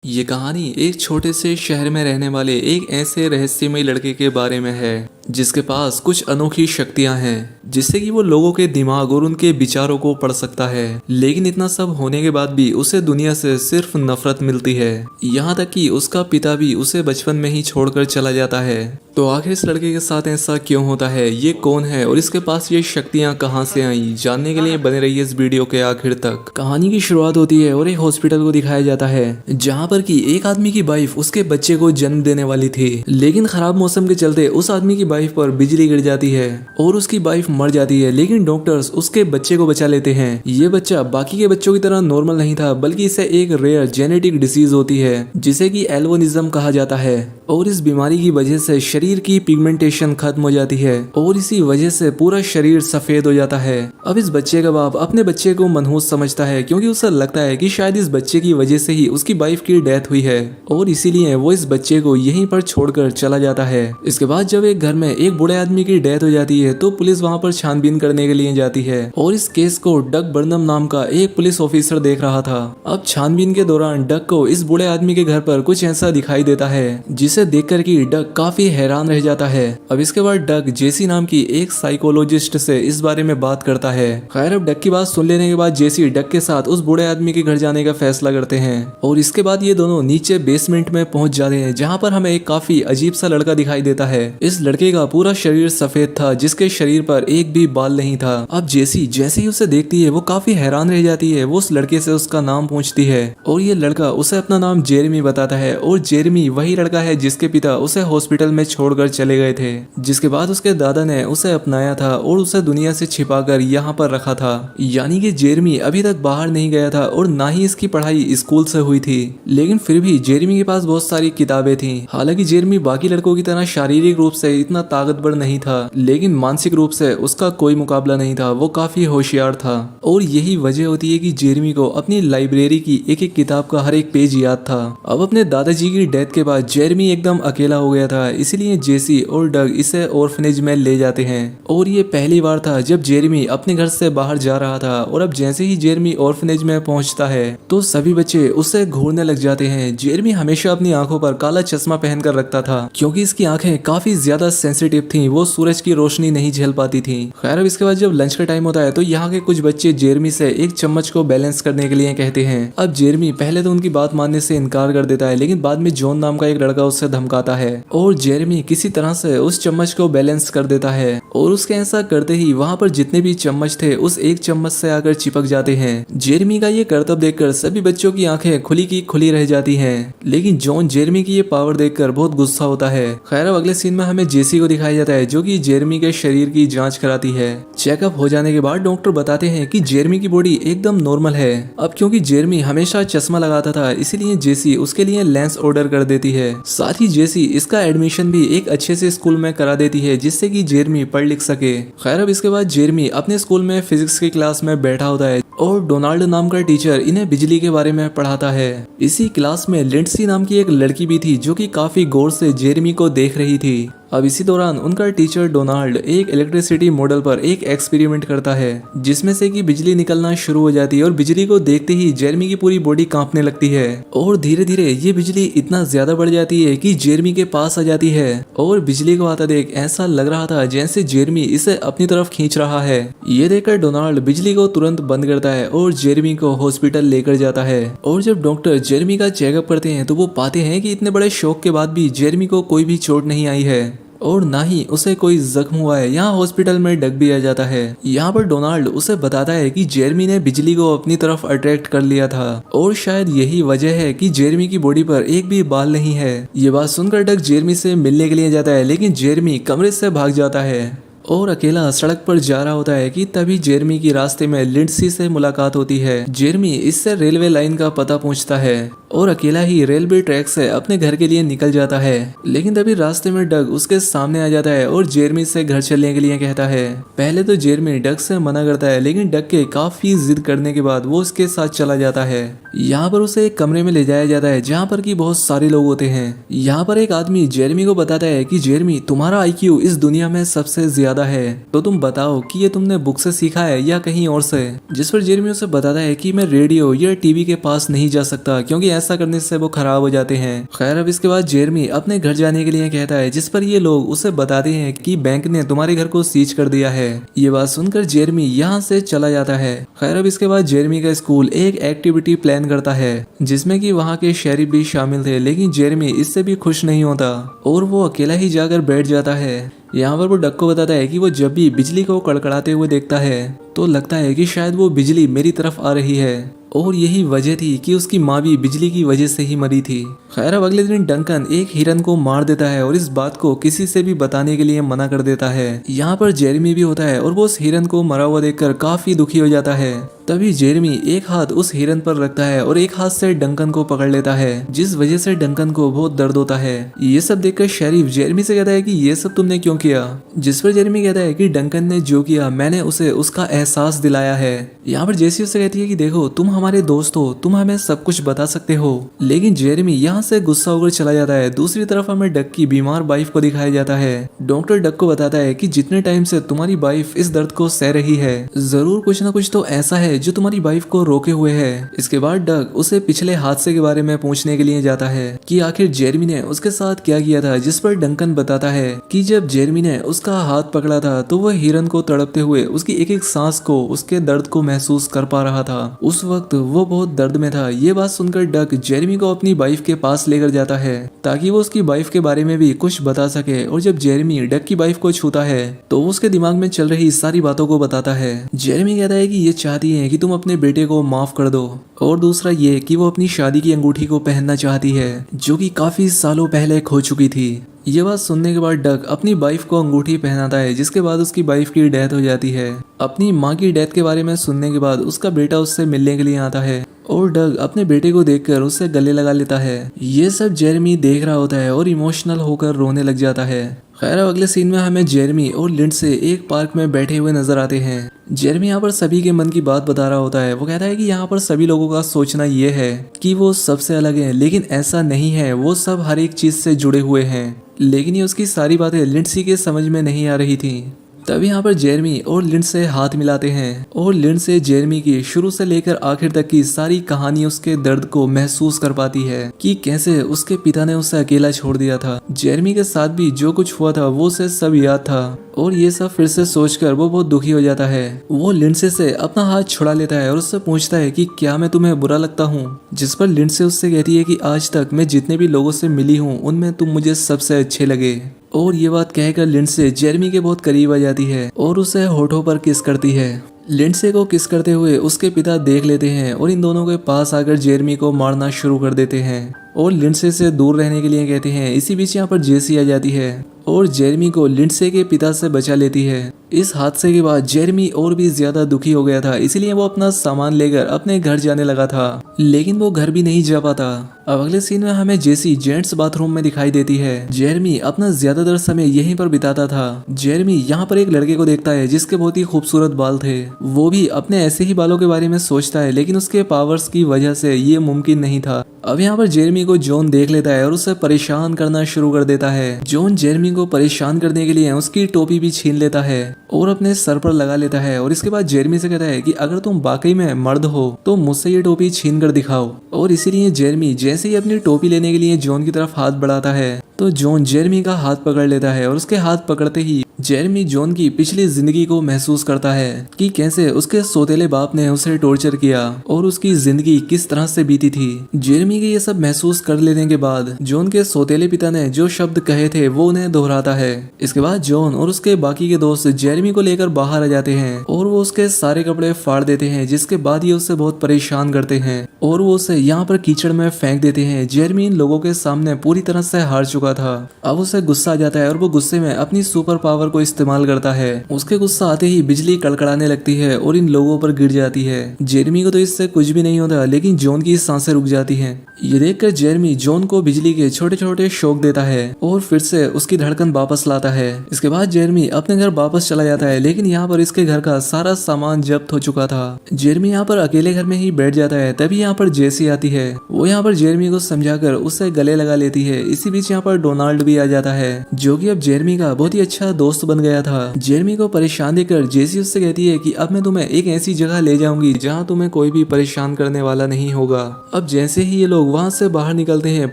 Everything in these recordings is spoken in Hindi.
ये कहानी एक छोटे से शहर में रहने वाले एक ऐसे रहस्यमय लड़के के बारे में है जिसके पास कुछ अनोखी शक्तियां हैं जिससे कि वो लोगों के दिमाग और उनके विचारों को पढ़ सकता है। लेकिन इतना सब होने के बाद भी उसे दुनिया से सिर्फ नफरत मिलती है। यहाँ तक कि उसका पिता भी उसे बचपन में ही छोड़कर चला जाता है। तो आखिर इस लड़के के साथ ऐसा क्यों होता है, ये कौन है और इसके पास ये शक्तियां कहां से आई, जानने के लिए बने रहिए इस वीडियो के आखिर तक। कहानी की शुरुआत होती है और एक हॉस्पिटल को दिखाया जाता है जहां पर कि एक आदमी की वाइफ उसके बच्चे को जन्म देने वाली थी। लेकिन खराब मौसम के चलते उस आदमी की वाइफ पर बिजली गिर जाती है और उसकी वाइफ मर जाती है। लेकिन डॉक्टर्स उसके बच्चे को बचा लेते हैं। ये बच्चा बाकी के बच्चों की तरह नॉर्मल नहीं था, बल्कि इसे एक रेयर जेनेटिक डिसीज होती है जिसे कि एल्बिनिज्म कहा जाता है। और इस बीमारी की वजह से शरीर की पिगमेंटेशन खत्म हो जाती है और इसी वजह से पूरा शरीर सफेद हो जाता है। अब इस बच्चे का बाप अपने बच्चे को मनहूस समझता है क्योंकि उसे लगता है कि शायद इस बच्चे की वजह से ही उसकी वाइफ की डेथ हुई है और इसीलिए वो इस बच्चे को यहीं पर छोड़कर चला जाता है। इसके बाद जब एक घर में एक बूढ़े आदमी की डेथ हो जाती है तो पुलिस वहां पर छानबीन करने के लिए जाती है और इस केस को डग बर्नम नाम का एक पुलिस ऑफिसर देख रहा था। अब छानबीन के दौरान डग को इस बूढ़े आदमी के घर पर कुछ ऐसा दिखाई देता है जिसे देखकर कि डग काफी हैरान रह जाता है। अब इसके बाद डग जेसी नाम की एक साइकोलॉजिस्ट से इस बारे में बात करता है। खैर अब डग की बात सुन लेने के बाद जेसी डग के साथ उस बूढ़े आदमी के घर जाने का फैसला करते हैं और इसके बाद ये दोनों नीचे बेसमेंट में पहुंच जाते हैं जहां पर हमें एक काफी अजीब सा लड़का दिखाई देता है। इस लड़के का पूरा शरीर सफेद था जिसके शरीर पर एक भी बाल नहीं था। अब जेसी जैसे ही उसे देखती है वो काफी हैरान रह जाती है। वो उस लड़के से उसका नाम पूछती है और ये लड़का उसे अपना नाम जेरेमी बताता है और जेरेमी वही लड़का है जिसके पिता उसे हॉस्पिटल में छोड़कर चले गए थे, जिसके बाद उसके दादा ने उसे अपनाया था और उसे दुनिया से छिपाकर यहाँ पर रखा था। यानी कि जेरेमी अभी तक बाहर नहीं गया था और ना ही इसकी पढ़ाई स्कूल से हुई थी। लेकिन फिर भी जेरेमी के पास बहुत सारी किताबें थी। हालांकि जेरेमी बाकी लड़कों की तरह शारीरिक रूप से इतना ताकतवर नहीं था, लेकिन मानसिक रूप से उसका कोई मुकाबला नहीं था। वो काफी होशियार था और यही वजह होती है कि जेरेमी को अपनी लाइब्रेरी की एक एक किताब का हर एक पेज याद था। अब अपने दादाजी की डेथ के बाद जेरेमी एकदम अकेला हो गया था, इसलिए जेसी और डग इसे ऑर्फनेज में ले जाते हैं। और ये पहली बार था जब जेरेमी अपने घर से बाहर जा रहा था। और अब जैसे ही जेरेमी ऑर्फनेज में पहुंचता है तो सभी बच्चे उसे घूरने लग जाते हैं। जेरेमी हमेशा अपनी आंखों पर काला चश्मा पहनकर रखता था क्योंकि इसकी आंखें काफी ज्यादा सेंसिटिव थी, वो सूरज की रोशनी नहीं झेल पाती थी। खैर अब इसके बाद जब लंच का टाइम होता है तो यहाँ के कुछ बच्चे जेरेमी से एक चम्मच को बैलेंस करने के लिए कहते हैं। अब जेरेमी पहले तो उनकी बात मानने से इनकार कर देता है, लेकिन बाद में जॉन नाम का एक लड़का उससे धमकाता है और जेरेमी किसी तरह से उस चम्मच को बैलेंस कर देता है। और उसके ऐसा करते ही वहां पर जितने भी चम्मच थे उस एक चम्मच से आकर चिपक जाते हैं। जेरेमी का ये करतब देखकर सभी बच्चों की आंखें खुली की खुली रह जाती हैं, लेकिन जॉन जेरेमी की ये पावर देखकर बहुत गुस्सा होता है। खैर अब अगले सीन में हमें जेसी को दिखाया जाता है जो कि जेरेमी के शरीर की जांच कराती है। चेकअप हो जाने के बाद डॉक्टर बताते हैं कि जेरेमी की बॉडी एकदम नॉर्मल है। अब क्योंकि जेरेमी हमेशा चश्मा लगाता था इसीलिए जेसी उसके लिए लेंस ऑर्डर कर देती है। साथ ही जेसी इसका एडमिशन भी एक अच्छे से स्कूल में करा देती है जिससे कि जेरेमी पढ़ लिख सके। खैर अब इसके बाद जेरेमी अपने स्कूल में फिजिक्स की क्लास में बैठा होता है और डोनाल्ड नाम का टीचर इन्हें बिजली के बारे में पढ़ाता है। इसी क्लास में लिंडसी नाम की एक लड़की भी थी जो कि काफी गौर से जेरेमी को देख रही थी। अब इसी दौरान उनका टीचर डोनाल्ड एक इलेक्ट्रिसिटी मॉडल पर एक एक्सपेरिमेंट करता है जिसमें से कि बिजली निकलना शुरू हो जाती है और बिजली को देखते ही जेरेमी की पूरी बॉडी कांपने लगती है और धीरे धीरे ये बिजली इतना ज्यादा बढ़ जाती है कि जेरेमी के पास आ जाती है। और बिजली को आता देख ऐसा लग रहा था जैसे जेरेमी इसे अपनी तरफ खींच रहा है। ये देखकर डोनाल्ड बिजली को तुरंत बंद करता है और जेरेमी को हॉस्पिटल लेकर जाता है। और जब डॉक्टर जेरेमी का चेकअप करते हैं तो वो पाते हैं कि इतने बड़े शॉक के बाद भी जेरेमी को कोई भी चोट नहीं आई है और ना ही उसे कोई जख्म हुआ है। यहाँ हॉस्पिटल में डग भी आ जाता है। यहाँ पर डोनाल्ड उसे बताता है कि जेरेमी ने बिजली को अपनी तरफ अट्रैक्ट कर लिया था और शायद यही वजह है कि जेरेमी की बॉडी पर एक भी बाल नहीं है। ये बात सुनकर डग जेरेमी से मिलने के लिए जाता है, लेकिन जेरेमी कमरे से भाग जाता है और अकेला सड़क पर जा रहा होता है कि तभी जेरेमी की रास्ते में लिंडसी से मुलाकात होती है। जेरेमी इससे रेलवे लाइन का पता पूछता है और अकेला ही रेलवे ट्रैक से अपने घर के लिए निकल जाता है। लेकिन तभी रास्ते में डग उसके सामने आ जाता है और जेरेमी से घर चलने के लिए कहता है। पहले तो जेरेमी डग से मना करता है, लेकिन डग के काफी जिद करने के बाद वो उसके साथ चला जाता है। यहाँ पर उसे एक कमरे में ले जाया जाता है जहाँ पर कि बहुत सारे लोग होते हैं। यहाँ पर एक आदमी जेरेमी को बताता है कि जेरेमी तुम्हारा IQ इस दुनिया में सबसे ज्यादा है, तो तुम बताओ कि ये तुमने बुक से सीखा है या कहीं और से। जिस पर जेरेमी उसे बताता है कि मैं रेडियो या टीवी के पास नहीं जा सकता क्योंकि ऐसा करने से वो खराब हो जाते हैं। खैर अब इसके बाद जेरमी अपने घर जाने के लिए कहता है, जिस पर ये लोग उसे बताते हैं कि बैंक ने तुम्हारे घर को सीज कर दिया है। ये बात सुनकर जेरमी यहाँ से चला जाता है। खैर अब इसके बाद जेरमी का स्कूल एक एक्टिविटी प्लान करता है जिसमें कि वहाँ के शेरिफ भी शामिल थे, लेकिन जेरमी इससे भी खुश नहीं होता और वो अकेला ही जाकर बैठ जाता है। यहाँ पर वो डक को बताता है कि वो जब भी बिजली को कड़कड़ाते हुए देखता है तो लगता है कि शायद वो बिजली मेरी तरफ आ रही है और यही वजह थी कि उसकी माँ भी बिजली की वजह से ही मरी थी। खैर अब अगले दिन डंकन एक हिरन को मार देता है और इस बात को किसी से भी बताने के लिए मना कर देता है। यहाँ पर जेरमी भी होता है और वो उस हिरन को मरा हुआ देखकर काफी दुखी हो जाता है। तभी जेरमी एक हाथ उस हिरन पर रखता है और एक हाथ से डंकन को पकड़ लेता है, जिस वजह से डंकन को बहुत दर्द होता है। ये सब देखकर शेरिफ जेरमी से कहता है कि ये सब तुमने क्यों किया, जिस पर जेरमी कहता है कि डंकन ने जो किया मैंने उसे उसका एहसास दिलाया है। यहाँ पर जेसी उससे कहती है कि देखो तुम हमारे दोस्त हो, तुम हमें सब कुछ बता सकते हो, लेकिन जेरमी यहाँ से गुस्सा होकर चला जाता है। दूसरी तरफ हमें डक की बीमार वाइफ को दिखाया जाता है। डॉक्टर डक को बताता है कि जितने टाइम से तुम्हारी वाइफ इस दर्द को सह रही है जरूर कुछ ना कुछ तो ऐसा है जो तुम्हारी वाइफ को रोके हुए है। इसके बाद डक उसे पिछले हादसे के बारे में पूछने के लिए जाता है कि आखिर जेरमी ने उसके साथ क्या किया था, जिस पर डंकन बताता है कि जब जेरमी ने उसका हाथ पकड़ा था तो वह हिरन को तड़पते हुए उसकी एक एक सांस को, उसके दर्द को महसूस कर पा रहा था। उस वक्त वो बहुत दर्द में था। ये बात सुनकर डक जेरमी को अपनी वाइफ के पास लेकर जाता है ताकि वो उसकी वाइफ के बारे में भी कुछ बता सके। और जब जेरमी डक की वाइफ को छूता है तो उसके दिमाग में चल रही सारी बातों को बताता है। जेरमी कहता है कि ये चाहती है कि तुम अपने बेटे को माफ कर दो, और दूसरा ये कि वो अपनी शादी की अंगूठी को पहनना चाहती है जो कि काफी सालों पहले खो चुकी थी। ये बात सुनने के बाद डक अपनी वाइफ को अंगूठी पहनाता है, जिसके बाद उसकी वाइफ की डेथ हो जाती है। अपनी माँ की डेथ के बारे में सुनने के बाद उसका बेटा उससे मिलने के लिए आता है और डग अपने बेटे को देखकर उससे गले लगा लेता है। ये सब जेरमी देख रहा होता है और इमोशनल होकर रोने लग जाता है। खैर अगले सीन में हमें जेरमी और लिंडसे एक पार्क में बैठे हुए नजर आते हैं। जेरमी यहाँ पर सभी के मन की बात बता रहा होता है। वो कहता है कि यहाँ पर सभी लोगों का सोचना ये है कि वो सबसे अलग हैं, लेकिन ऐसा नहीं है, वो सब हर एक चीज से जुड़े हुए हैं। लेकिन ये उसकी सारी बातें लिंडसी के समझ में नहीं आ रही थी। तब यहाँ पर जेरमी और लिंडसे हाथ मिलाते हैं और लिंडसे जेरमी की शुरू से लेकर आखिर तक की सारी कहानी उसके दर्द को महसूस कर पाती है कि कैसे उसके पिता ने उसे अकेला छोड़ दिया था। जेरमी के साथ भी जो कुछ हुआ था वो उसे सब याद था और ये सब फिर से सोचकर वो बहुत दुखी हो जाता है। वो लिंडसे से अपना हाथ छुड़ा लेता है और उससे पूछता है कि क्या मैं तुम्हें बुरा लगता हूँ, जिस पर लिंडसे उससे कहती है कि आज तक मैं जितने भी लोगों से मिली हूँ उनमें तुम मुझे सबसे अच्छे लगे। और ये बात कहकर लिंडसे जेरमी के बहुत करीब आ जाती है और उसे होठों पर किस करती है। लिंडसे को किस करते हुए उसके पिता देख लेते हैं और इन दोनों के पास आकर जेरमी को मारना शुरू कर देते हैं और लिंडसे से दूर रहने के लिए कहते हैं। इसी बीच यहाँ पर जेसी आ जाती है और जेरमी को लिंडसे के पिता से बचा लेती है। इस हादसे के बाद जेरमी और भी ज्यादा दुखी हो गया था, इसलिए वो अपना सामान लेकर अपने घर जाने लगा था, लेकिन वो घर भी नहीं जा पाता। अब अगले सीन में हमें जेसी जेंट्स बाथरूम में दिखाई देती है। जेरमी अपना ज्यादातर समय यहीं पर बिताता था। जेरमी यहाँ पर एक लड़के को देखता है जिसके बहुत ही खूबसूरत बाल थे। वो भी अपने ऐसे ही बालों के बारे में सोचता है, लेकिन उसके पावर्स की वजह से ये मुमकिन नहीं था। अब यहाँ पर जेरमी को जॉन देख लेता है और उसे परेशान करना शुरू कर देता है। जॉन जेरमी को परेशान करने के लिए उसकी टोपी भी छीन लेता है और अपने सर पर लगा लेता है और इसके बाद जेरमी से कहता है कि अगर तुम वाकई में मर्द हो तो मुझसे ये टोपी छीन कर दिखाओ। और इसीलिए जेरमी जैसे ही अपनी टोपी लेने के लिए जॉन की तरफ हाथ बढ़ाता है तो जॉन जेरमी का हाथ पकड़ लेता है और उसके हाथ पकड़ते ही जेरमी जॉन की पिछली जिंदगी को महसूस करता है कि कैसे उसके सौतेले बाप ने उसे टॉर्चर किया और उसकी जिंदगी किस तरह से बीती थी। जेरमी के ये सब महसूस कर लेने के बाद जॉन के सौतेले पिता ने जो शब्द कहे थे वो उन्हें दोहराता है। इसके बाद जॉन और उसके बाकी के दोस्त जेरमी को लेकर बाहर आ जाते हैं और वो उसके सारे कपड़े फाड़ देते हैं, जिसके बाद ये उसे बहुत परेशान करते हैं और वो उसे यहाँ पर कीचड़ में फेंक देते हैं। जेरमी इन लोगों के सामने पूरी तरह से हार चुका था। अब उसे गुस्सा आ जाता है और वो गुस्से में अपनी सुपर पावर को इस्तेमाल करता है। उसके गुस्सा आते ही बिजली कड़कड़ाने लगती है और इन लोगों पर गिर जाती है। जेरमी को तो इससे कुछ भी नहीं होता, लेकिन जॉन की सांसें रुक जाती हैं। ये देखकर जेरमी जॉन को बिजली के छोटे छोटे शॉक देता है और फिर से उसकी धड़कन वापस लाता है। इसके बाद जेरमी अपने घर वापस चला जाता है, लेकिन यहाँ पर इसके घर का सारा सामान जब्त हो चुका था। जेरमी यहाँ पर अकेले घर में ही बैठ जाता है। तभी यहाँ पर जेसी आती है। वो यहाँ पर जेरमी को समझाकर उससे गले लगा लेती है। इसी बीच यहाँ पर डोनाल्ड भी आ जाता है, जो कि अब जेरमी का बहुत ही अच्छा दोस्त दोस्त बन गया था। जेरमी को परेशान देखकर जेसी उससे कहती है कि अब मैं तुम्हें एक ऐसी जगह ले जाऊंगी जहाँ तुम्हें कोई भी परेशान करने वाला नहीं होगा। अब जैसे ही ये लोग वहाँ से बाहर निकलते हैं,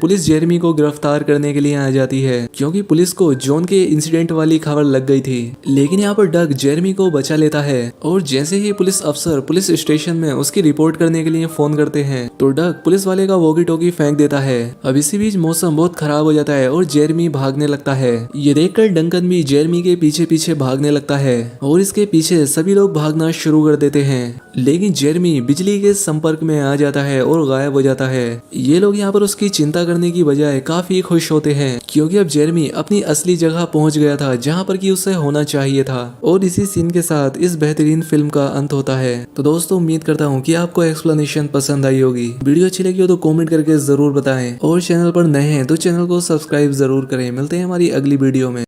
पुलिस जेरमी को गिरफ्तार करने के लिए आ जाती है क्योंकि पुलिस को जॉन के इंसिडेंट वाली खबर लग गई थी। लेकिन यहाँ पर डग जेरमी को बचा लेता है और जैसे ही पुलिस अफसर पुलिस स्टेशन में उसकी रिपोर्ट करने के लिए फोन करते हैं तो डग पुलिस वाले का वॉकी टॉकी फेंक देता है। अब इसी बीच मौसम बहुत खराब हो जाता है और जेरमी भागने लगता है। ये देखकर डंकन भी जेरमी के पीछे पीछे भागने लगता है और इसके पीछे सभी लोग भागना शुरू कर देते हैं। लेकिन जेरमी बिजली के संपर्क में आ जाता है और गायब हो जाता है। ये लोग यहाँ पर उसकी चिंता करने की बजाय काफी खुश होते हैं क्योंकि अब जेरमी अपनी असली जगह पहुंच गया था जहाँ पर कि उसे होना चाहिए था। और इसी सीन के साथ इस बेहतरीन फिल्म का अंत होता है। तो दोस्तों उम्मीद करता हूँ कि आपको एक्सप्लेनेशन पसंद आई होगी। वीडियो अच्छी लगी हो तो कमेंट करके जरूर बताएं और चैनल पर नए हैं तो चैनल को सब्सक्राइब जरूर करें। मिलते हैं हमारी अगली वीडियो में।